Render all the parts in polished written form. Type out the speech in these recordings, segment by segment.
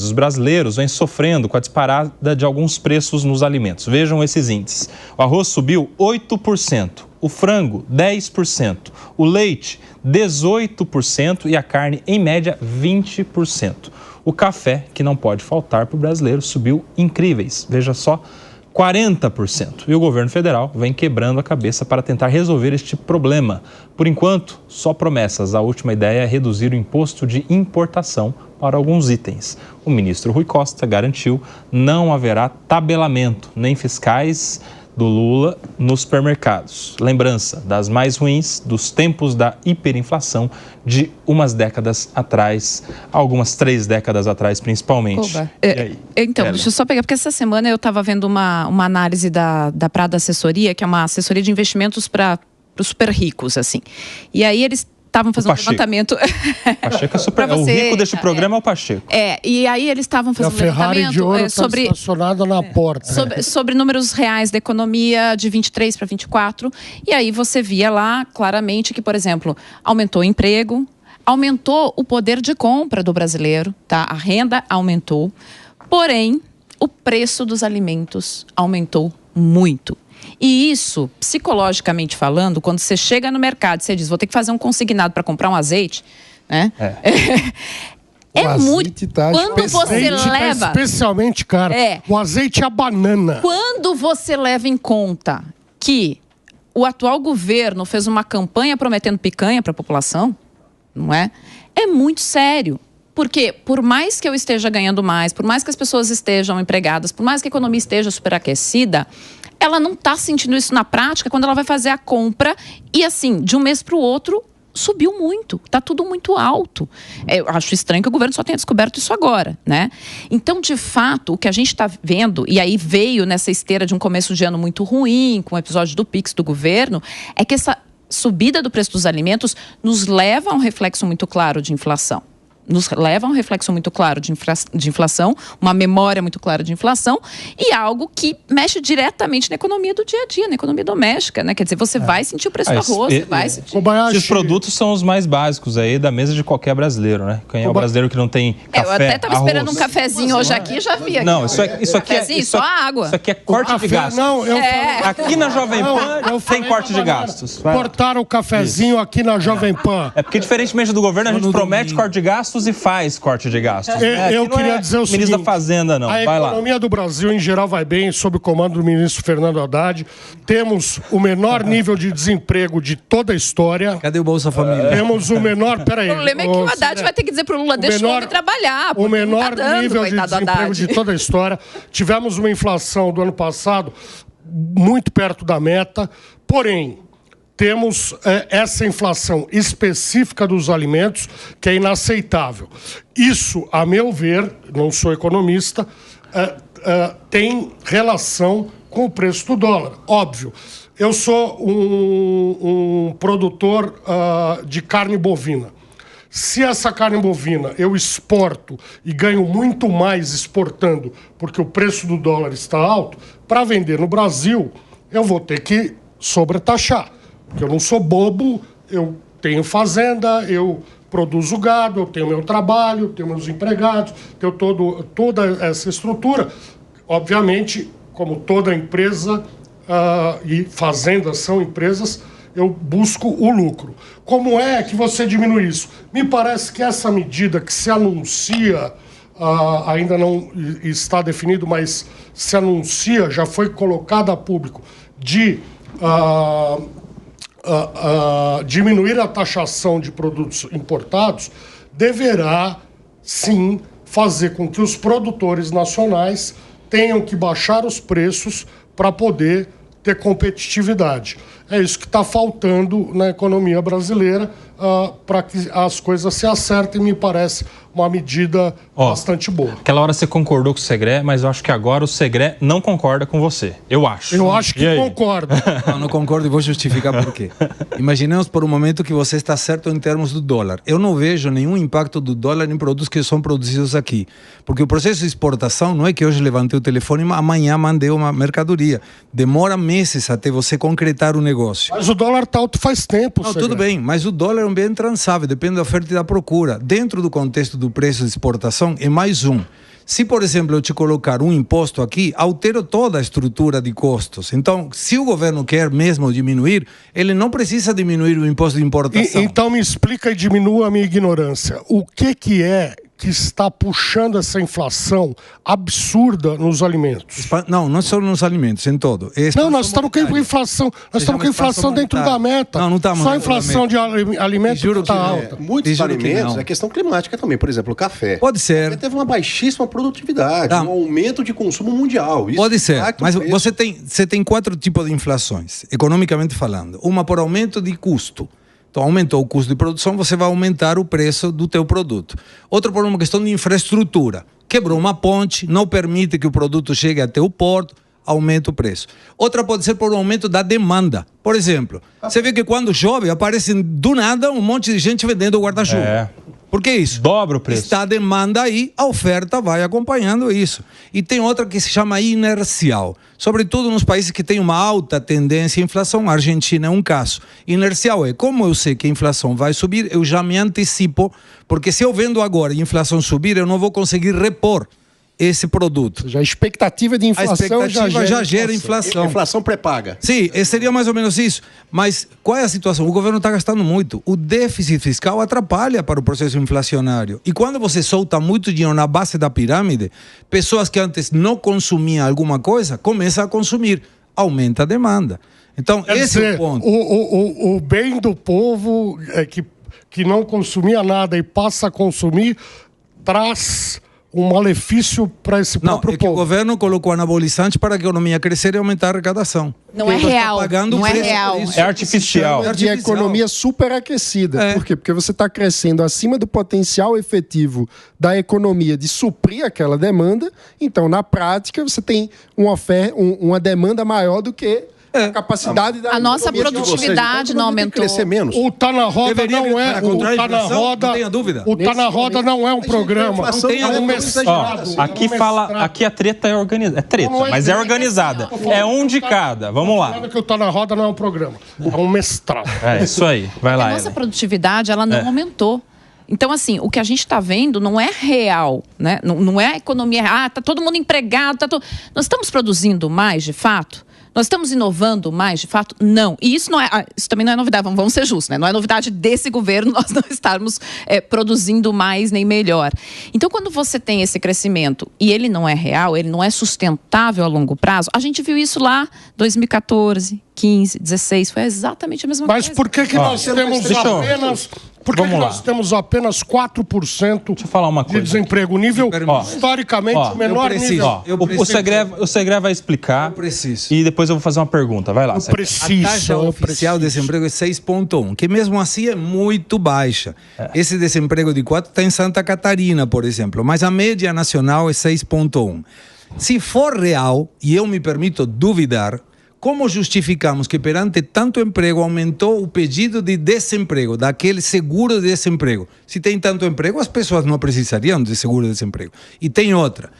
Os brasileiros vêm sofrendo com a disparada de alguns preços nos alimentos. Vejam esses índices. O arroz subiu 8%, o frango 10%, o leite 18% e a carne, em média, 20%. O café, que não pode faltar para o brasileiro, subiu incríveis. Veja só, 40%. E o governo federal vem quebrando a cabeça para tentar resolver este problema. Por enquanto, só promessas. A última ideia é reduzir o imposto de importação para alguns itens. O ministro Rui Costa garantiu não haverá tabelamento, nem fiscais do Lula nos supermercados. Lembrança das mais ruins dos tempos da hiperinflação de umas décadas atrás, algumas 3 décadas atrás principalmente. Então, deixa eu só pegar, porque essa semana eu estava vendo uma análise da Prada Assessoria, que é uma assessoria de investimentos para os super ricos, assim. E aí eles estavam fazendo um levantamento. Pacheco é super. O rico deste programa é o Pacheco. E aí eles estavam fazendo um levantamento de ouro sobre estacionada na porta. Sobre números reais da economia de 23 para 24. E aí você via lá claramente que, por exemplo, aumentou o emprego, aumentou o poder de compra do brasileiro, tá? A renda aumentou, porém o preço dos alimentos aumentou muito. E isso, psicologicamente falando, quando você chega no mercado e você diz, vou ter que fazer um consignado para comprar um azeite, né? É muito. Quando você leva. Especialmente, cara, o azeite é a banana. Quando você leva em conta que o atual governo fez uma campanha prometendo picanha para a população, não é? É muito sério. Porque, por mais que eu esteja ganhando mais, por mais que as pessoas estejam empregadas, por mais que a economia esteja superaquecida, ela não está sentindo isso na prática quando ela vai fazer a compra e, assim, de um mês para o outro, subiu muito. Está tudo muito alto. Eu acho estranho que o governo só tenha descoberto isso agora, né? Então, de fato, o que a gente está vendo, e aí veio nessa esteira de um começo de ano muito ruim, com o episódio do Pix do governo, é que essa subida do preço dos alimentos nos leva a um reflexo muito claro de inflação. Nos leva a um reflexo muito claro de inflação, uma memória muito clara de inflação e algo que mexe diretamente na economia do dia a dia, na economia doméstica, né? Quer dizer, você vai sentir o preço do arroz, você vai sentir... Esses produtos são os mais básicos aí da mesa de qualquer brasileiro, né? Quem é o brasileiro que não tem café, eu até estava esperando um arroz. cafezinho hoje aqui, já vi aqui. Não, isso aqui é só água. Isso aqui é corte de gastos. Aqui na Jovem Pan tem corte de gastos. Cortaram o cafezinho aqui na Jovem Pan. É porque, diferentemente do governo, a gente promete corte de gastos e faz corte de gastos. Eu queria dizer o seguinte: ministro da Fazenda, não. A economia do Brasil, em geral, vai bem, sob o comando do ministro Fernando Haddad. Temos o menor nível de desemprego de toda a história. Cadê o Bolsa Família? Temos o menor... Peraí. O problema é que o Haddad vai ter que dizer pro Lula, deixa o homem trabalhar. O menor nível de desemprego de toda a história. Tivemos uma inflação do ano passado muito perto da meta, porém... Temos essa inflação específica dos alimentos que é inaceitável. Isso, a meu ver, não sou economista, tem relação com o preço do dólar. Óbvio, eu sou um produtor de carne bovina. Se essa carne bovina eu exporto e ganho muito mais exportando porque o preço do dólar está alto, para vender no Brasil, eu vou ter que sobretaxar. Porque eu não sou bobo, eu tenho fazenda, eu produzo gado, eu tenho meu trabalho, tenho meus empregados, tenho toda essa estrutura. Obviamente, como toda empresa e fazendas são empresas, eu busco o lucro. Como é que você diminui isso? Me parece que essa medida que se anuncia, ainda não está definido, mas se anuncia, já foi colocada a público, de... diminuir a taxação de produtos importados, deverá, sim, fazer com que os produtores nacionais tenham que baixar os preços para poder ter competitividade. É isso que está faltando na economia brasileira para que as coisas se acertem, me parece uma medida bastante boa. Aquela hora você concordou com o Segré, mas eu acho que agora o Segré não concorda com você. Eu acho. Eu acho que concordo. Não concordo e vou justificar por quê. Imaginemos por um momento que você está certo em termos do dólar. Eu não vejo nenhum impacto do dólar em produtos que são produzidos aqui. Porque o processo de exportação não é que hoje levantei o telefone e amanhã mandei uma mercadoria. Demora meses até você concretar o negócio. Mas o dólar está alto faz tempo. Não, tudo bem, mas o dólar é um bem transável, depende da oferta e da procura. Dentro do contexto do preço de exportação, é mais um. Se, por exemplo, eu te colocar um imposto aqui, altero toda a estrutura de custos. Então, se o governo quer mesmo diminuir, ele não precisa diminuir o imposto de importação. Então me explica e diminua a minha ignorância. O que é que está puxando essa inflação absurda nos alimentos? Não, não só nos alimentos, em todo. Não, nós estamos com inflação. Nós estamos com inflação dentro da meta. Não estamos. Só a inflação de alimentos está alta. Muitos alimentos é questão climática também. Por exemplo, o café. Pode ser. Ele teve uma baixíssima produtividade, um aumento de consumo mundial. Isso pode ser, mas você tem 4 tipos de inflações, economicamente falando. Uma por aumento de custo. Então, aumentou o custo de produção, você vai aumentar o preço do teu produto. Outra por uma questão de infraestrutura. Quebrou uma ponte, não permite que o produto chegue até o porto, aumenta o preço. Outra pode ser por um aumento da demanda. Por exemplo, você vê que quando chove, aparece do nada um monte de gente vendendo guarda-chuva. Por que isso? Dobra o preço. Está a demanda aí, a oferta vai acompanhando isso. E tem outra que se chama inercial. Sobretudo nos países que têm uma alta tendência à inflação, a Argentina é um caso. Inercial é, como eu sei que a inflação vai subir, eu já me antecipo, porque se eu vendo agora e a inflação subir, eu não vou conseguir repor esse produto. Já a expectativa de inflação já gera inflação. Inflação pré-paga. Sim, seria mais ou menos isso. Mas qual é a situação? O governo está gastando muito. O déficit fiscal atrapalha para o processo inflacionário. E quando você solta muito dinheiro na base da pirâmide, pessoas que antes não consumiam alguma coisa, começam a consumir. Aumenta a demanda. Então, esse é o ponto. O bem do povo que não consumia nada e passa a consumir traz um malefício para esse próprio povo. O governo colocou anabolizante para a economia crescer e aumentar a arrecadação. Não é real. Não é real. É artificial. É de economia superaquecida. Por quê? Porque você está crescendo acima do potencial efetivo da economia de suprir aquela demanda. Então, na prática, você tem uma demanda maior do que a capacidade da a nossa produtividade não aumentou. Crescer menos. O Tá na Roda não é o Tá na Roda. Não tenha dúvida. O Tá na Roda não é um programa. Aqui a treta é organizada. É treta, mas é organizada. É um de cada. Vamos lá. Que o Tá na Roda não é um programa. É um mestrado. É isso aí. Vai lá. A nossa produtividade, ela não aumentou. Então, assim, o que a gente está vendo não é real, né? Não é a economia. Tá todo mundo empregado. Nós estamos produzindo mais, de fato? Nós estamos inovando mais, de fato? Não. E isso também não é novidade, vamos ser justos, né? Não é novidade desse governo nós não estarmos produzindo mais nem melhor. Então, quando você tem esse crescimento e ele não é real, ele não é sustentável a longo prazo, a gente viu isso lá em 2014, 15, 16, foi exatamente a mesma coisa. Mas por que nós temos apenas... Por que nós temos apenas 4% de desemprego? Nível, historicamente, o menor nível. O Segré vai explicar. Eu preciso. E depois eu vou fazer uma pergunta. Vai lá, A taxa oficial de desemprego é 6,1, que mesmo assim é muito baixa. Esse desemprego de 4 está em Santa Catarina, por exemplo, mas a média nacional é 6,1. Se for real, e eu me permito duvidar, como justificamos que perante tanto emprego aumentou o pedido de desemprego, daquele seguro de desemprego? Se tem tanto emprego, as pessoas não precisariam de seguro de desemprego. E tem outra.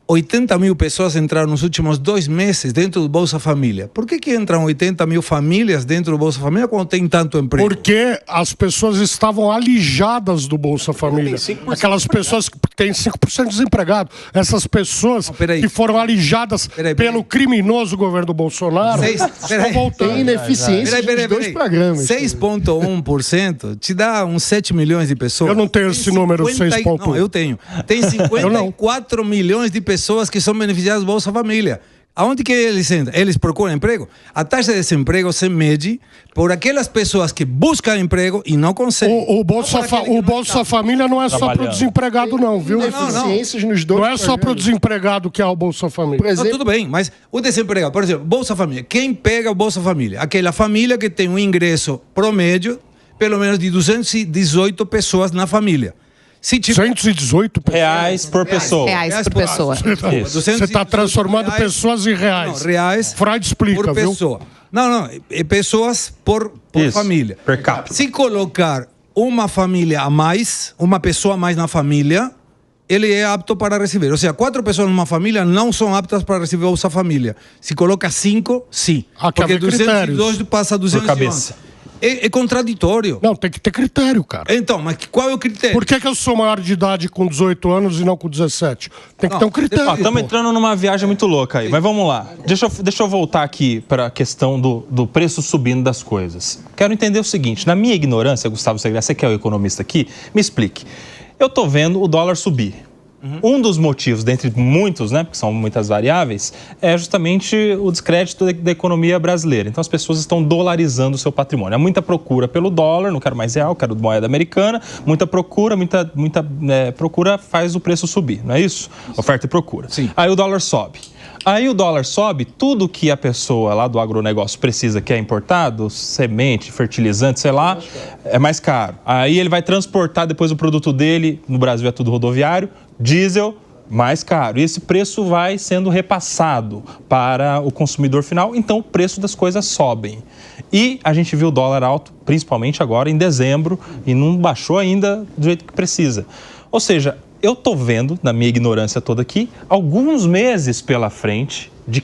80 mil pessoas entraram nos últimos 2 meses dentro do Bolsa Família. Por que entram 80 mil famílias dentro do Bolsa Família quando tem tanto emprego? Porque as pessoas estavam alijadas do Bolsa Família. Aquelas pessoas que têm 5% de desempregado. Essas pessoas que foram alijadas pelo criminoso governo do Bolsonaro estão voltando. Tem ineficiência dos 2 programas. 6,1% te dá uns 7 milhões de pessoas. Eu não tenho esse número, 6,1%. Não, eu tenho. Tem 54 milhões de pessoas que são beneficiadas do Bolsa Família. Aonde que eles entram? Eles procuram emprego? A taxa de desemprego se mede por aquelas pessoas que buscam emprego e não conseguem. O Bolsa Família não é só para o desempregado, não, viu? Ineficiências nos 2 Não é só para o desempregado que é o Bolsa Família. Não, tudo bem, mas o desempregado, por exemplo, Bolsa Família. Quem pega o Bolsa Família? Aquela família que tem um ingresso promédio, pelo menos de 218 pessoas na família. 118 reais por pessoa. Reais por pessoa. Você está transformando pessoas em reais. Não, reais Freud explica, por pessoa. Viu? Não, é pessoas por família. Per capita. Se colocar uma família a mais, uma pessoa a mais na família, ele é apto para receber. Ou seja, 4 pessoas numa família não são aptas para receber Bolsa Família. Se coloca 5, sim. Porque 202 passa a 211. É contraditório. Não, tem que ter critério, cara. Então, mas qual é o critério? Por que eu sou maior de idade com 18 anos e não com 17? Tem que ter um critério. Estamos entrando numa viagem muito louca aí, mas vamos lá. Deixa eu voltar aqui para a questão do preço subindo das coisas. Quero entender o seguinte, na minha ignorância, Gustavo Segré, você que é o economista aqui, me explique. Eu estou vendo o dólar subir. Um dos motivos, dentre muitos, né, porque são muitas variáveis, é justamente o descrédito da economia brasileira. Então as pessoas estão dolarizando o seu patrimônio. Há muita procura pelo dólar, não quero mais real, quero moeda americana. Muita procura procura faz o preço subir, não é isso? Oferta e procura. Sim. Aí o dólar sobe. Aí o dólar sobe, tudo que a pessoa lá do agronegócio precisa, que é importado, semente, fertilizante, sei lá, é mais caro. Aí ele vai transportar depois o produto dele, no Brasil é tudo rodoviário, diesel, mais caro. E esse preço vai sendo repassado para o consumidor final, então o preço das coisas sobem. E a gente viu o dólar alto, principalmente agora em dezembro, e não baixou ainda do jeito que precisa. Ou seja, eu estou vendo, na minha ignorância toda aqui, alguns meses pela frente de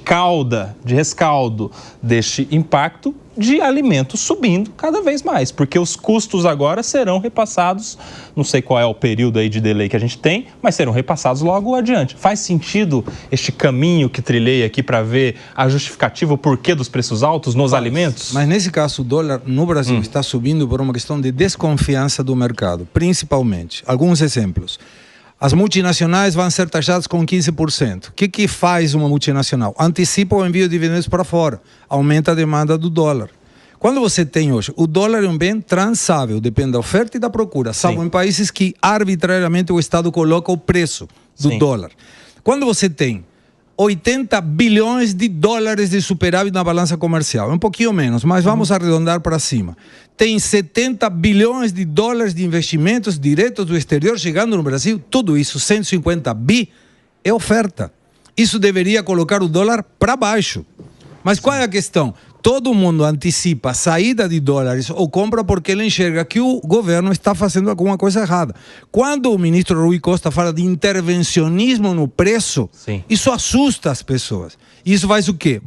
rescaldo deste impacto de alimentos subindo cada vez mais, porque os custos agora serão repassados, não sei qual é o período aí de delay que a gente tem, mas serão repassados logo adiante. Faz sentido este caminho que trilhei aqui para ver a justificativa, o porquê dos preços altos nos alimentos? Mas nesse caso o dólar no Brasil está subindo por uma questão de desconfiança do mercado, principalmente. Alguns exemplos. As multinacionais vão ser taxadas com 15%. O que faz uma multinacional? Antecipa o envio de dividendos para fora, aumenta a demanda do dólar. Quando você tem hoje, o dólar é um bem transável, depende da oferta e da procura, salvo em países que arbitrariamente o Estado coloca o preço do dólar. Quando você tem 80 bilhões de dólares de superávit na balança comercial, um pouquinho menos, mas vamos arredondar para cima. Tem 70 bilhões de dólares de investimentos diretos do exterior chegando no Brasil, tudo isso, 150 bi, é oferta. Isso deveria colocar o dólar para baixo. Mas qual é a questão? Todo mundo antecipa a saída de dólares ou compra porque ele enxerga que o governo está fazendo alguma coisa errada. Quando o ministro Rui Costa fala de intervencionismo no preço, isso assusta as pessoas. Isso faz o quê?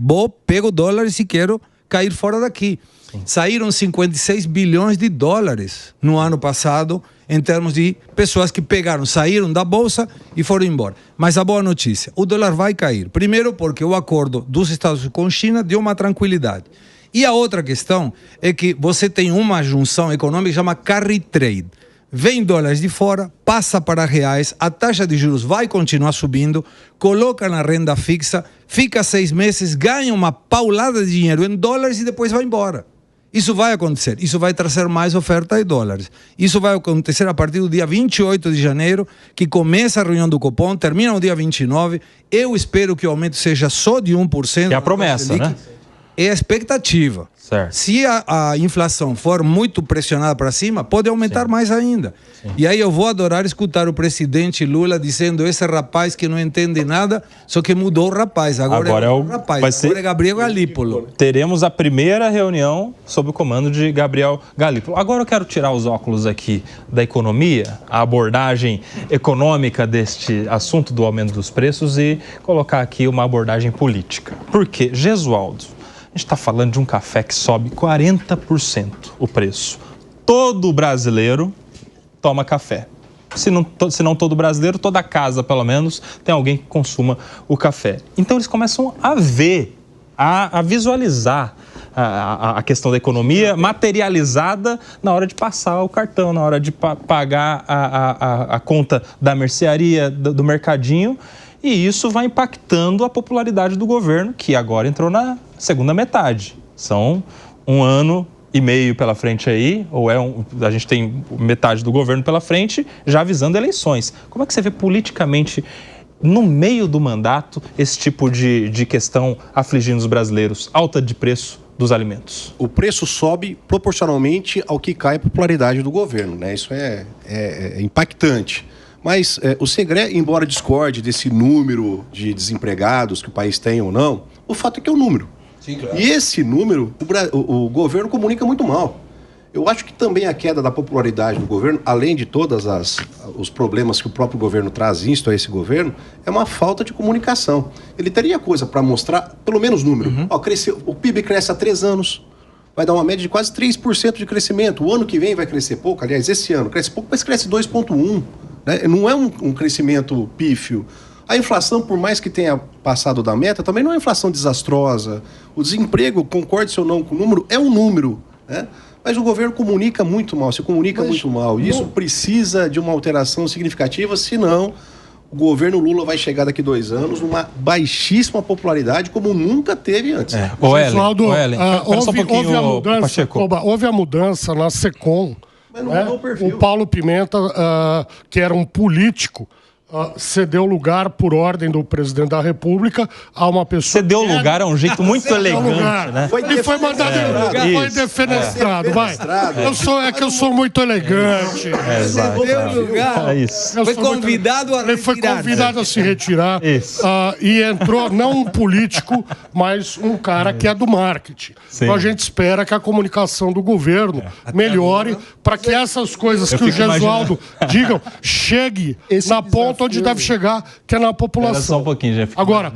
Pego dólares e quero cair fora daqui. Saíram 56 bilhões de dólares no ano passado, em termos de pessoas que saíram da bolsa e foram embora. Mas a boa notícia, o dólar vai cair. Primeiro porque o acordo dos Estados Unidos com a China deu uma tranquilidade. E a outra questão é que você tem uma junção econômica que chama carry trade. Vem dólares de fora, passa para reais, a taxa de juros vai continuar subindo, coloca na renda fixa, fica 6 meses, ganha uma paulada de dinheiro em dólares e depois vai embora. Isso vai acontecer, isso vai trazer mais oferta de dólares. Isso vai acontecer a partir do dia 28 de janeiro, que começa a reunião do Copom, termina no dia 29. Eu espero que o aumento seja só de 1%. É a promessa, né? É a expectativa. Certo. Se a inflação for muito pressionada para cima, pode aumentar mais ainda. E aí eu vou adorar escutar o presidente Lula dizendo: esse rapaz que não entende nada, só que mudou o rapaz. Agora é o rapaz, agora é Gabriel Galípolo. Teremos a primeira reunião sob o comando de Gabriel Galípolo. Agora eu quero tirar os óculos aqui da economia, a abordagem econômica deste assunto do aumento dos preços, e colocar aqui uma abordagem política. Por quê? Gesualdo, a gente está falando de um café que sobe 40% o preço. Todo brasileiro toma café. Se não todo brasileiro, toda casa, pelo menos, tem alguém que consuma o café. Então, eles começam a ver, a visualizar a questão da economia materializada na hora de passar o cartão, na hora de pagar a conta da mercearia, do mercadinho. E isso vai impactando a popularidade do governo, que agora entrou na segunda metade. São 1 ano e meio pela frente aí, a gente tem metade do governo pela frente, já avisando eleições. Como é que você vê politicamente, no meio do mandato, esse tipo de questão afligindo os brasileiros? Alta de preço dos alimentos. O preço sobe proporcionalmente ao que cai a popularidade do governo, né? Isso é impactante. Mas o Segré, embora discorde desse número de desempregados que o país tem ou não, o fato é que é um número. Sim, claro. E esse número, o governo comunica muito mal. Eu acho que também a queda da popularidade do governo, além de todos os problemas que o próprio governo traz isto a esse governo, é uma falta de comunicação. Ele teria coisa para mostrar, pelo menos número. Ó, o PIB cresce há 3 anos. vai dar uma média de quase 3% de crescimento. O ano que vem vai crescer pouco, aliás, esse ano cresce pouco, mas cresce 2,1%. Né? Não é um crescimento pífio. A inflação, por mais que tenha passado da meta, também não é uma inflação desastrosa. O desemprego, concorde-se ou não com o número, é um número, né? Mas o governo comunica muito mal, se comunica muito mal. E isso precisa de uma alteração significativa, senão o governo Lula vai chegar daqui 2 anos numa baixíssima popularidade, como nunca teve antes. Houve a mudança na SECOM. Mas não mudou o perfil. O Paulo Pimenta, que era um político, cedeu lugar por ordem do presidente da República a uma pessoa... Cedeu lugar é um jeito muito elegante, né? Ele foi mandado foi defenestrado, vai. Eu sou muito elegante. Cedeu lugar. Foi convidado a retirar. Ele foi convidado a se retirar. E entrou não um político, mas um cara que é do marketing. Sim. Então a gente espera que a comunicação do governo melhore para que essas coisas que o Gesualdo digam chegue na ponta onde deve chegar, que é na população. Só um pouquinho, já fico Agora,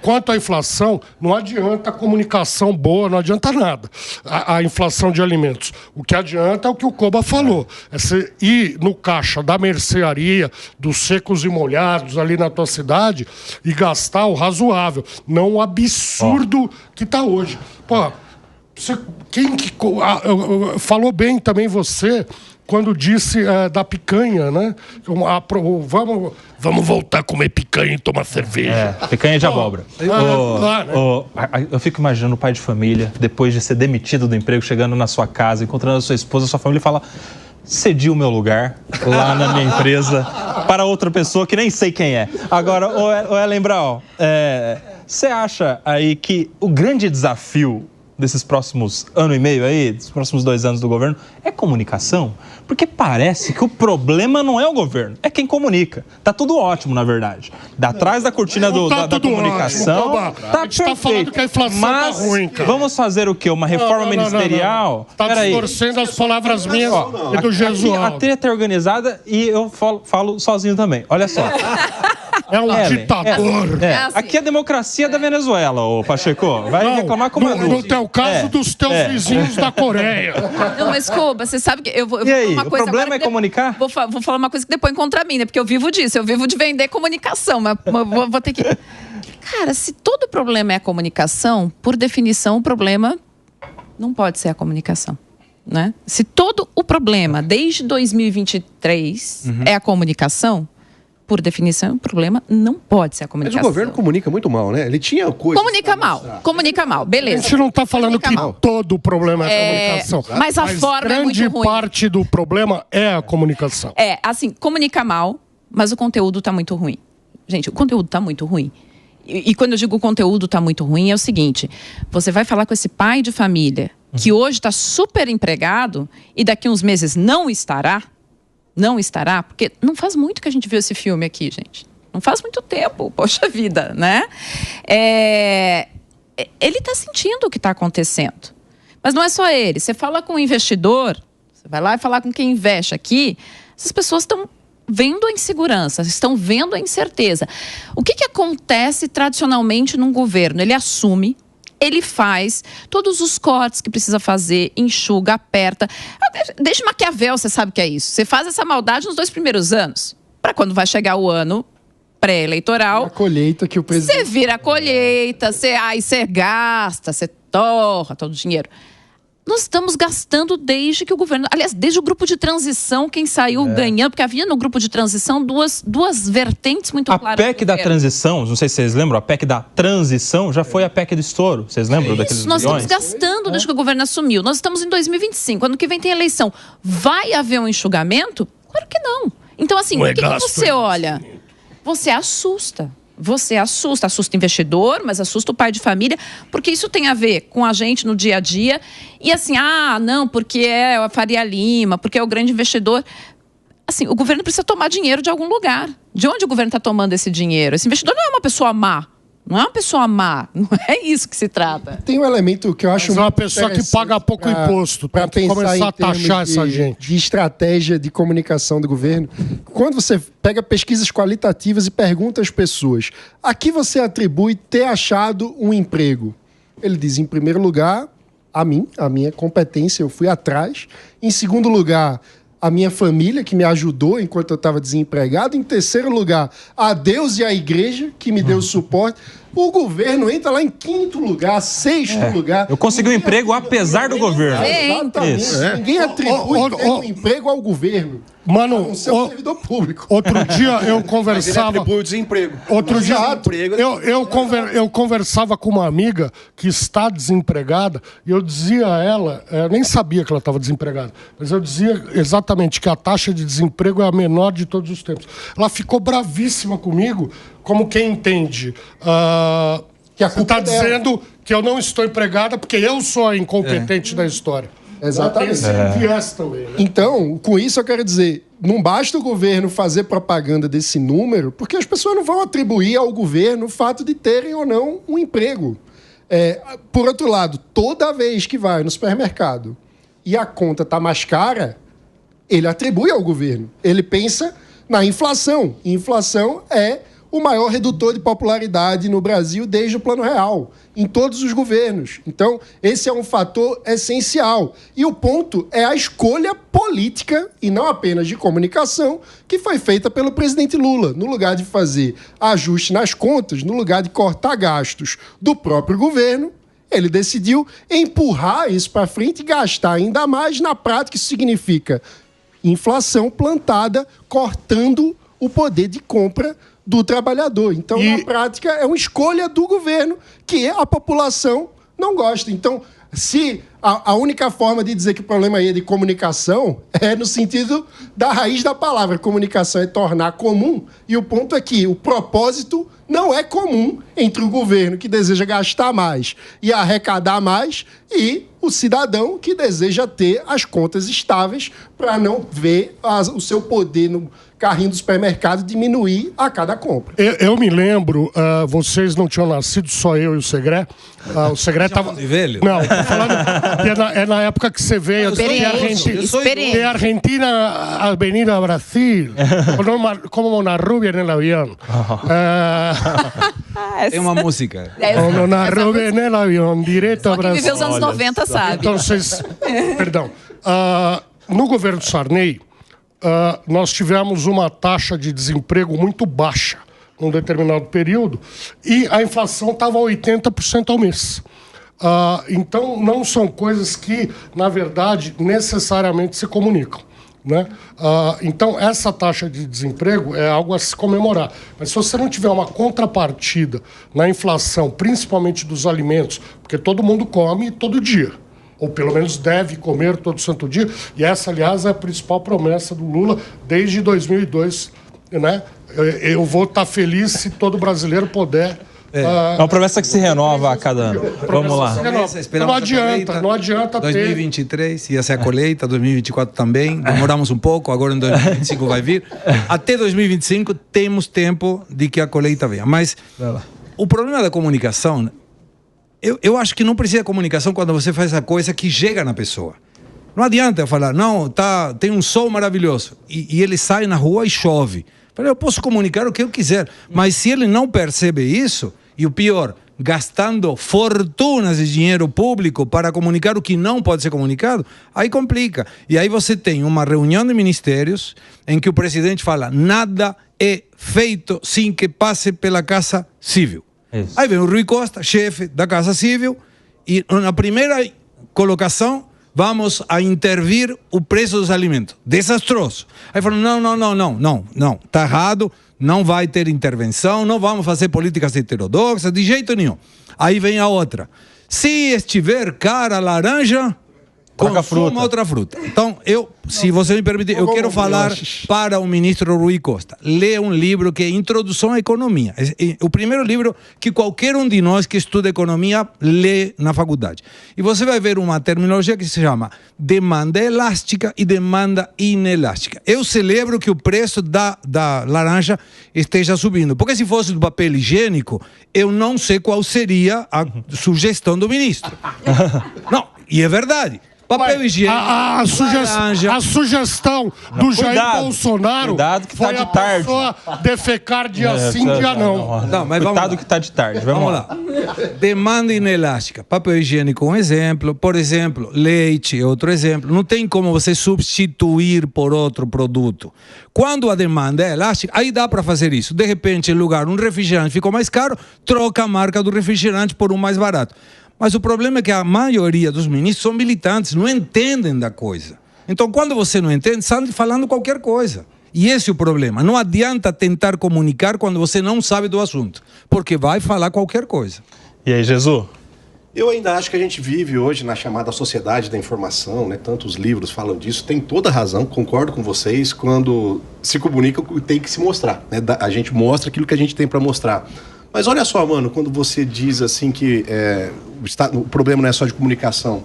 quanto à inflação, não adianta a comunicação boa, não adianta nada. A inflação de alimentos. O que adianta é o que o Koba falou. É você ir no caixa da mercearia, dos secos e molhados ali na tua cidade e gastar o razoável, não o absurdo que está hoje. Pô, falou bem também você quando disse da picanha, né? Vamos voltar a comer picanha e tomar cerveja. Picanha de abóbora. Eu fico imaginando o pai de família, depois de ser demitido do emprego, chegando na sua casa, encontrando a sua esposa, a sua família e fala: cedi o meu lugar lá na minha empresa para outra pessoa que nem sei quem é. Agora, lembrar, você acha aí que o grande desafio desses próximos ano e meio aí, dos próximos 2 anos do governo, é comunicação? Porque parece que o problema não é o governo, é quem comunica. Tá tudo ótimo, na verdade. Atrás da cortina da comunicação, ótimo, tá perfeito. Tá falando que a inflação tá ruim, cara. Vamos fazer o quê? Uma reforma ministerial? Tá distorcendo as palavras minhas e do Gesualdo. A treta é organizada e eu falo sozinho também. Olha só. É um ditador. Assim. Aqui é a democracia da Venezuela, ô Pacheco. Vai reclamar como adulto. No teu caso, dos teus vizinhos da Coreia. Não, mas, Koba, você sabe que eu vou E aí, falar uma o coisa problema agora é comunicar? Vou falar uma coisa que depois contra mim, né? Porque eu vivo disso, eu vivo de vender comunicação, mas vou ter que... Cara, se todo problema é a comunicação, por definição, o problema não pode ser a comunicação, né? Se todo o problema, desde 2023, é a comunicação, por definição, o problema não pode ser a comunicação. Mas o governo comunica muito mal, né? Ele tinha coisas... Comunica mal, beleza. A gente não está falando que todo o problema é a comunicação. Mas a forma é muito ruim. Grande parte do problema é a comunicação. Assim, comunica mal, mas o conteúdo está muito ruim. Gente, o conteúdo está muito ruim. E quando eu digo o conteúdo está muito ruim, é o seguinte: você vai falar com esse pai de família que hoje está super empregado e daqui uns meses não estará, porque não faz muito que a gente viu esse filme aqui, gente. Não faz muito tempo, poxa vida, né? Ele está sentindo o que está acontecendo. Mas não é só ele. Você fala com um investidor, você vai lá e falar com quem investe aqui, essas pessoas estão vendo a insegurança, estão vendo a incerteza. O que acontece tradicionalmente num governo? Ele assume, ele faz todos os cortes que precisa fazer, enxuga, aperta. Desde Maquiavel, você sabe o que é isso. Você faz essa maldade nos 2 primeiros anos. Para quando vai chegar o ano pré-eleitoral... A colheita que o presidente... Você vira a colheita, você gasta, você torra todo o dinheiro. Nós estamos gastando desde que o governo... Aliás, desde o grupo de transição, quem saiu ganhando... Porque havia no grupo de transição duas vertentes muito claras. A PEC da transição, não sei se vocês lembram, a PEC da transição já foi a PEC do estouro. Vocês lembram daqueles nós bilhões? Estamos gastando desde que o governo assumiu. Nós estamos em 2025. Ano que vem tem eleição. Vai haver um enxugamento? Claro que não. Então, assim, o que você olha? Você assusta. Você assusta o investidor, mas assusta o pai de família, porque isso tem a ver com a gente no dia a dia. E assim, não, porque é a Faria Lima, porque é o grande investidor. Assim, o governo precisa tomar dinheiro de algum lugar. De onde o governo está tomando esse dinheiro? Esse investidor não é uma pessoa má. Não é uma pessoa má. Não é isso que se trata. Tem um elemento que eu acho muito interessante. É uma pessoa que paga pouco imposto. Para pensar começar a taxar essa gente. De estratégia de comunicação do governo. Quando você pega pesquisas qualitativas e pergunta às pessoas: a que você atribui ter achado um emprego? Ele diz, em primeiro lugar, a minha competência, eu fui atrás. Em segundo lugar, a minha família, que me ajudou enquanto eu estava desempregado. Em terceiro lugar, a Deus e a igreja, que me deu suporte. O governo entra lá em quinto lugar, sexto lugar. Eu consegui um emprego apesar do governo. Exatamente. Ninguém atribui o emprego ao governo. Mano, o seu servidor público. Outro dia eu conversava. Ele o desemprego. Outro dia eu conversava com uma amiga que está desempregada e eu dizia a ela, eu nem sabia que ela estava desempregada, mas eu dizia exatamente que a taxa de desemprego é a menor de todos os tempos. Ela ficou bravíssima comigo, como quem entende. Que a culpa está dizendo que eu não estou empregada porque eu sou a incompetente da história. Exatamente. Esse viés também, né? Então, com isso eu quero dizer, não basta o governo fazer propaganda desse número, porque as pessoas não vão atribuir ao governo o fato de terem ou não um emprego. Por outro lado, toda vez que vai no supermercado e a conta está mais cara, ele atribui ao governo. Ele pensa na inflação. E inflação é o maior redutor de popularidade no Brasil desde o Plano Real, em todos os governos. Então, esse é um fator essencial. E o ponto é a escolha política, e não apenas de comunicação, que foi feita pelo presidente Lula. No lugar de fazer ajuste nas contas, no lugar de cortar gastos do próprio governo, ele decidiu empurrar isso para frente e gastar ainda mais. Na prática, isso significa inflação plantada, cortando o poder de compra do trabalhador. Então, na prática, é uma escolha do governo que a população não gosta. Então, se a única forma de dizer que o problema aí é de comunicação é no sentido da raiz da palavra. Comunicação é tornar comum, e o ponto é que o propósito não é comum entre o governo que deseja gastar mais e arrecadar mais e o cidadão que deseja ter as contas estáveis para não ver o seu poder no carrinho do supermercado diminuir a cada compra. Eu me lembro, vocês não tinham nascido, só eu e o Segré. O Segré estava... velho? Não, tô falando que é na época que você veio de Argentina, Avenida Brasil, como na rubia no avião. Tem uma música. Como na rubia no avião, direto a Brasil. Quem viveu os anos 90 sabe. Então, perdão. No governo Sarney, nós tivemos uma taxa de desemprego muito baixa num determinado período e a inflação estava a 80% ao mês. Então, não são coisas que, na verdade, necessariamente se comunicam, né? Então, essa taxa de desemprego é algo a se comemorar. Mas se você não tiver uma contrapartida na inflação, principalmente dos alimentos, porque todo mundo come todo dia, ou pelo menos deve comer todo santo dia, e essa, aliás, é a principal promessa do Lula desde 2002, né? Eu vou estar feliz se todo brasileiro puder... É uma promessa que se renova a cada ano. Vamos lá. Não adianta 2023 ia ser a colheita, 2024 também. Demoramos um pouco, agora em 2025 vai vir. Até 2025 temos tempo de que a colheita venha. Mas o problema da comunicação... Eu acho que não precisa de comunicação quando você faz a coisa que chega na pessoa. Não adianta eu falar, não, tem um sol maravilhoso. E ele sai na rua e chove. Eu posso comunicar o que eu quiser. Mas se ele não percebe isso, e o pior, gastando fortunas de dinheiro público para comunicar o que não pode ser comunicado, aí complica. E aí você tem uma reunião de ministérios em que o presidente fala, nada é feito sem que passe pela Casa Civil. Isso. Aí vem o Rui Costa, chefe da Casa Civil, e na primeira colocação vamos a intervir o preço dos alimentos. Desastroso. Aí falam, não, está errado, não vai ter intervenção, não vamos fazer políticas heterodoxas, de jeito nenhum. Aí vem a outra. Se estiver cara a laranja, consuma outra fruta. Então, se você me permitir, eu quero falar para o ministro Rui Costa. Lê um livro que é Introdução à Economia. É o primeiro livro que qualquer um de nós que estuda economia lê na faculdade. E você vai ver uma terminologia que se chama demanda elástica e demanda inelástica. Eu celebro que o preço da laranja esteja subindo, porque se fosse do papel higiênico, eu não sei qual seria a sugestão do ministro. Não, e é verdade. Papel higiênico. A sugestão do Jair Bolsonaro cuidado que tá de tarde. Defecar dia sim, dia não. Não, mas cuidado que tá de tarde. Vamos lá. Demanda inelástica. Papel higiênico é um exemplo. Por exemplo, leite é outro exemplo. Não tem como você substituir por outro produto. Quando a demanda é elástica, aí dá para fazer isso. De repente, em lugar um refrigerante ficou mais caro, troca a marca do refrigerante por um mais barato. Mas o problema é que a maioria dos ministros são militantes, não entendem da coisa. Então, quando você não entende, está falando qualquer coisa. E esse é o problema. Não adianta tentar comunicar quando você não sabe do assunto, porque vai falar qualquer coisa. E aí, Jesus? Eu ainda acho que a gente vive hoje na chamada sociedade da informação, né? Tantos livros falam disso, tem toda razão, concordo com vocês, quando se comunica tem que se mostrar, né? A gente mostra aquilo que a gente tem para mostrar. Mas olha só, mano, quando você diz assim que o problema não é só de comunicação.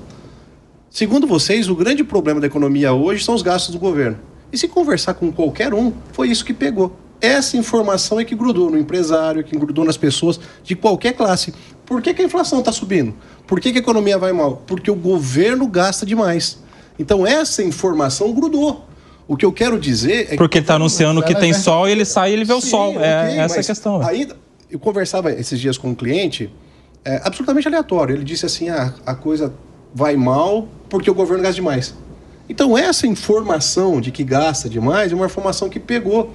Segundo vocês, o grande problema da economia hoje são os gastos do governo. E se conversar com qualquer um, foi isso que pegou. Essa informação é que grudou no empresário, que grudou nas pessoas de qualquer classe. Por que a inflação está subindo? Por que a economia vai mal? Porque o governo gasta demais. Então essa informação grudou. O que eu quero dizer é que... Porque ele está anunciando que tem sol e ele sai e ele vê o sol. Essa é a questão. Ainda, eu conversava esses dias com um cliente, absolutamente aleatório. Ele disse assim, a coisa vai mal porque o governo gasta demais. Então essa informação de que gasta demais é uma informação que pegou.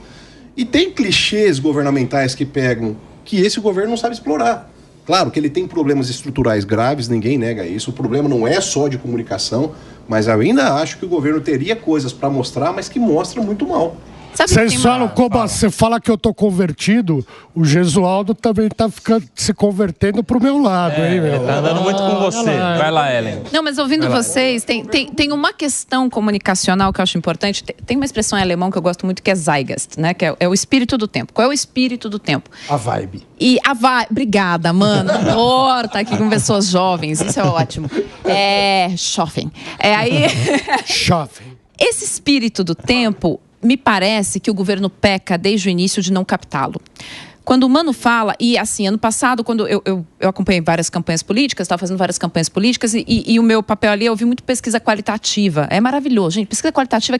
E tem clichês governamentais que pegam, que esse governo não sabe explorar. Claro que ele tem problemas estruturais graves, ninguém nega isso. O problema não é só de comunicação, mas eu ainda acho que o governo teria coisas para mostrar, mas que mostra muito mal. Vocês falam como você fala que eu tô convertido, o Gesualdo também tá se convertendo pro meu lado, hein, meu? Tá andando muito com você. Vai lá, Ellen. Não, mas ouvindo vocês, tem uma questão comunicacional que eu acho importante. Tem uma expressão em alemão que eu gosto muito que é Zeitgeist, né? Que é o espírito do tempo. Qual é o espírito do tempo? A vibe. E a vibe. Obrigada, mano. Adoro estar aqui com pessoas jovens. Isso é ótimo. Jovem. Jovem. Esse espírito do tempo, me parece que o governo peca desde o início de não captá-lo. Quando o Mano fala, e assim, ano passado, quando eu acompanhei várias campanhas políticas, estava fazendo várias campanhas políticas, e o meu papel ali, eu ouvi muito pesquisa qualitativa. É maravilhoso, gente. Pesquisa qualitativa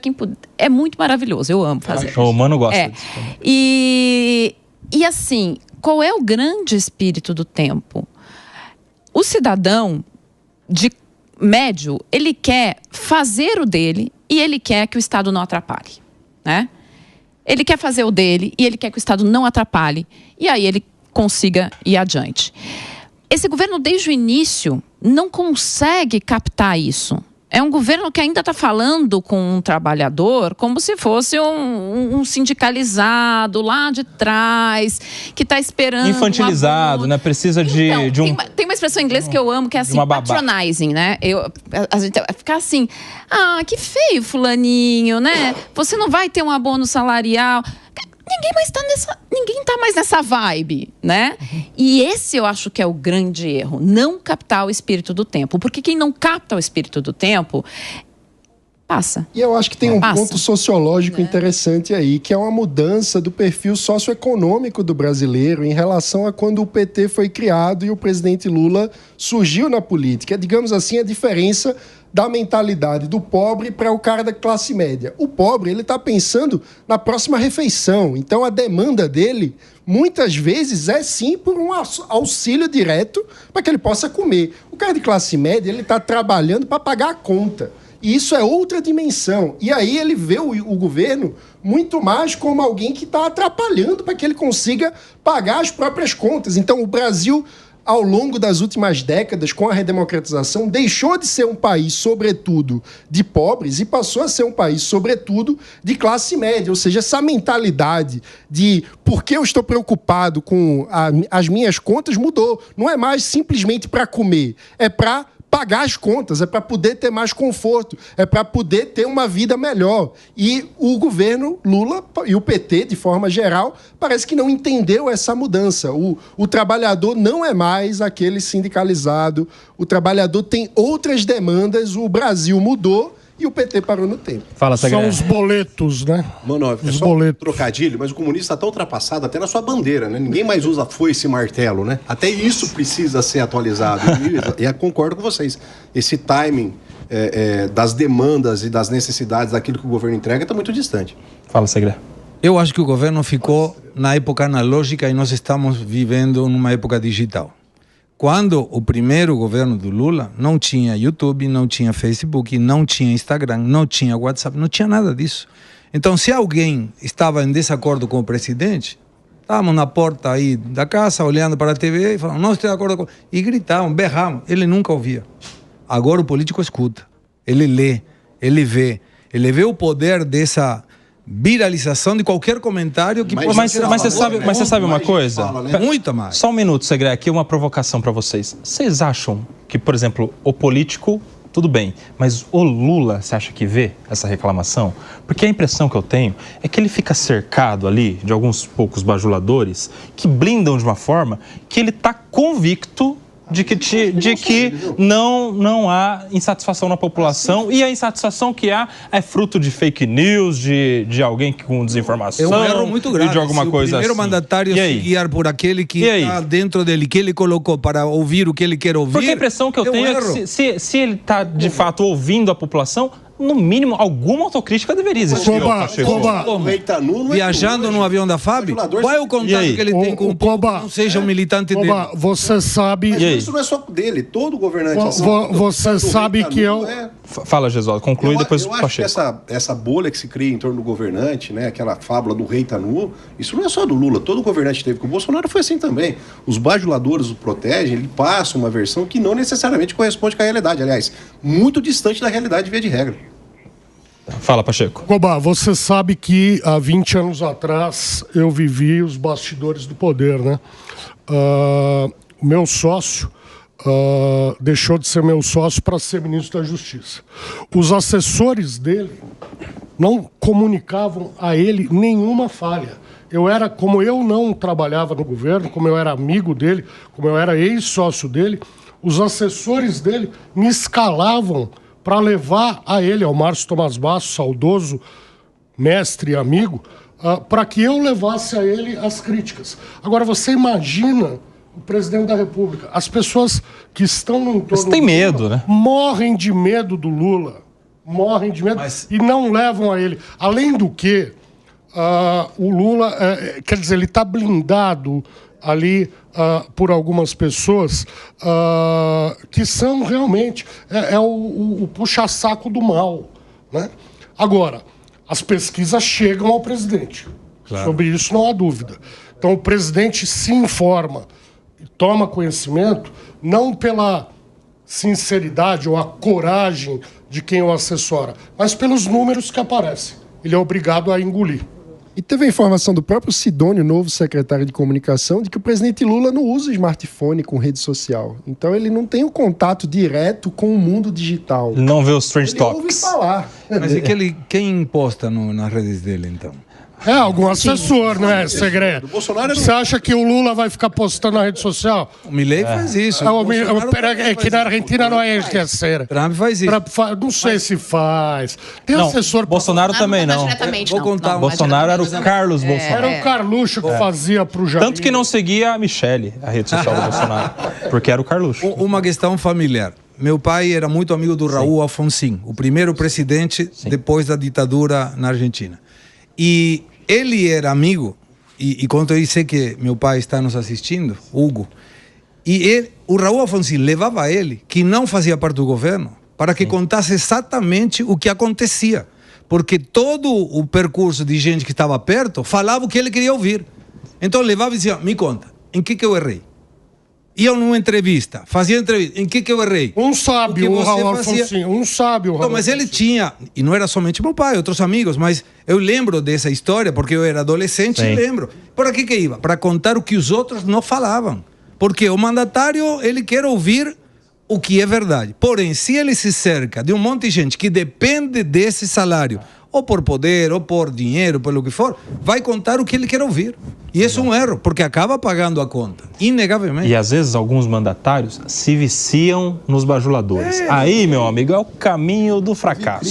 é muito maravilhoso, eu amo fazer. O Mano gosta disso. E assim, qual é o grande espírito do tempo? O cidadão de médio, ele quer fazer o dele e ele quer que o Estado não atrapalhe. Né? Ele quer fazer o dele e ele quer que o Estado não atrapalhe e aí ele consiga ir adiante. Esse governo, desde o início, não consegue captar isso. É um governo que ainda está falando com um trabalhador como se fosse um sindicalizado lá de trás, que está esperando... Infantilizado, né? Precisa de um... Tem uma expressão em inglês que eu amo, que é assim, patronizing, né? A gente ficar assim, que feio fulaninho, né? Você não vai ter um abono salarial... Ninguém tá mais nessa vibe, né? E esse eu acho que é o grande erro, não captar o espírito do tempo. Porque quem não capta o espírito do tempo, passa. E eu acho que tem um ponto sociológico interessante aí, que é uma mudança do perfil socioeconômico do brasileiro em relação a quando o PT foi criado e o presidente Lula surgiu na política. Digamos assim, a diferença da mentalidade do pobre para o cara da classe média. O pobre, ele está pensando na próxima refeição. Então, a demanda dele, muitas vezes, é sim por um auxílio direto para que ele possa comer. O cara de classe média, ele está trabalhando para pagar a conta. E isso é outra dimensão. E aí ele vê o governo muito mais como alguém que está atrapalhando para que ele consiga pagar as próprias contas. Então, o Brasil, ao longo das últimas décadas, com a redemocratização, deixou de ser um país, sobretudo, de pobres e passou a ser um país, sobretudo, de classe média. Ou seja, essa mentalidade de por que eu estou preocupado com as minhas contas mudou. Não é mais simplesmente para comer, é para pagar as contas, é para poder ter mais conforto, é para poder ter uma vida melhor. E o governo Lula e o PT, de forma geral, parece que não entendeu essa mudança. O trabalhador não é mais aquele sindicalizado, o trabalhador tem outras demandas, o Brasil mudou e o PT parou no tempo. Fala, Segré. São os boletos, né? Mano, é só boletos. Trocadilho, mas o comunista está tão ultrapassado até na sua bandeira, né? Ninguém mais usa foice e martelo, né? Até isso precisa ser atualizado. E eu concordo com vocês. Esse timing das demandas e das necessidades daquilo que o governo entrega está muito distante. Fala, Segré. Eu acho que o governo ficou na época analógica e nós estamos vivendo numa época digital. Quando o primeiro governo do Lula não tinha YouTube, não tinha Facebook, não tinha Instagram, não tinha WhatsApp, não tinha nada disso. Então, se alguém estava em desacordo com o presidente, estávamos na porta aí da casa, olhando para a TV e falando, não estou de acordo com... E gritavam, berravam. Ele nunca ouvia. Agora o político escuta. Ele lê, ele vê o poder dessa viralização de qualquer comentário que possa mas ser você sabe uma coisa? Fala, né? Muita mais. Só um minuto, Segré, aqui uma provocação para vocês. Vocês acham que, por exemplo, o político, tudo bem, mas o Lula, você acha que vê essa reclamação? Porque a impressão que eu tenho é que ele fica cercado ali de alguns poucos bajuladores que blindam de uma forma que ele está convicto de que não há insatisfação na população, e a insatisfação que há é fruto de fake news, de alguém com desinformação. É um erro muito grave. E de alguma coisa o primeiro assim. mandatário se guiar por aquele que está dentro dele, que ele colocou para ouvir o que ele quer ouvir. Porque a impressão que eu tenho é que se ele está de fato ouvindo a população, no mínimo, alguma autocrítica deveria existir. Viajando no avião da FAB, qual é o contato que ele tem com o povo que não seja um militante dele? Você sabe... Mas isso não é só dele, todo governante... Você sabe que eu... Fala, Gesualdo, conclui depois o Pacheco. Eu acho que essa bolha que se cria em torno do governante, né, aquela fábula do rei tá nu, isso não é só do Lula, todo governante teve, com o Bolsonaro foi assim também. Os bajuladores o protegem, ele passa uma versão que não necessariamente corresponde com a realidade, aliás, muito distante da realidade via de regra. Fala, Pacheco. Koba, você sabe que há 20 anos atrás eu vivi os bastidores do poder, né? Meu sócio deixou de ser meu sócio para ser ministro da Justiça. Os assessores dele não comunicavam a ele nenhuma falha. Como eu não trabalhava no governo, como eu era amigo dele, como eu era ex-sócio dele, os assessores dele me escalavam para levar a ele, ao Márcio Tomás Basso, saudoso mestre e amigo, para que eu levasse a ele as críticas. Agora, você imagina o presidente da República, as pessoas que estão no entorno Você tem medo, Lula, né? Morrem de medo do Lula, morrem de medo e não levam a ele. Além do que, o Lula, quer dizer, ele está blindado ali por algumas pessoas que são realmente o puxa-saco do mal, né? Agora, as pesquisas chegam ao presidente. Claro. Sobre isso não há dúvida. Então o presidente se informa e toma conhecimento não pela sinceridade ou a coragem de quem o assessora, mas pelos números que aparecem. Ele é obrigado a engolir. E teve a informação do próprio Sidônio, novo secretário de comunicação, de que o presidente Lula não usa smartphone com rede social. Então ele não tem um contato direto com o mundo digital. Não vê os Trend Talks. Ele ouve falar. Mas é que quem posta nas redes dele, então? Algum assessor, não é, Segredo? Você acha que o Lula vai ficar postando na rede social? O Milei faz isso. É que na Argentina não é esquecer. Trump faz isso. Não sei se faz. Tem não, assessor... Bolsonaro também não. Vou contar. Bolsonaro era o Carlos Bolsonaro. Era o Carluxo que fazia pro Jair. Tanto que não seguia a Michele, a rede social do Bolsonaro. Porque era o Carluxo. Uma questão familiar. Meu pai era muito amigo do Raul Alfonsín, o primeiro presidente depois da ditadura na Argentina. E ele era amigo, e quando eu sei que meu pai está nos assistindo, Hugo, o Raul Alfonsín levava ele, que não fazia parte do governo, para que contasse exatamente o que acontecia. Porque todo o percurso de gente que estava perto falava o que ele queria ouvir. Então levava e dizia, me conta, em que eu errei? Ia numa entrevista, fazia entrevista, em que eu errei? Um sábio, o Raul Alfonsín, um sábio. Então, mas ele tinha, e não era somente meu pai, outros amigos, mas eu lembro dessa história, porque eu era adolescente e lembro. Para que ia? Para contar o que os outros não falavam. Porque o mandatário, ele quer ouvir o que é verdade. Porém, se ele se cerca de um monte de gente que depende desse salário, ou por poder, ou por dinheiro, pelo que for, vai contar o que ele quer ouvir. E isso é um erro, porque acaba pagando a conta, inegavelmente. E às vezes alguns mandatários se viciam nos bajuladores. Aí, meu amigo, é o caminho do fracasso.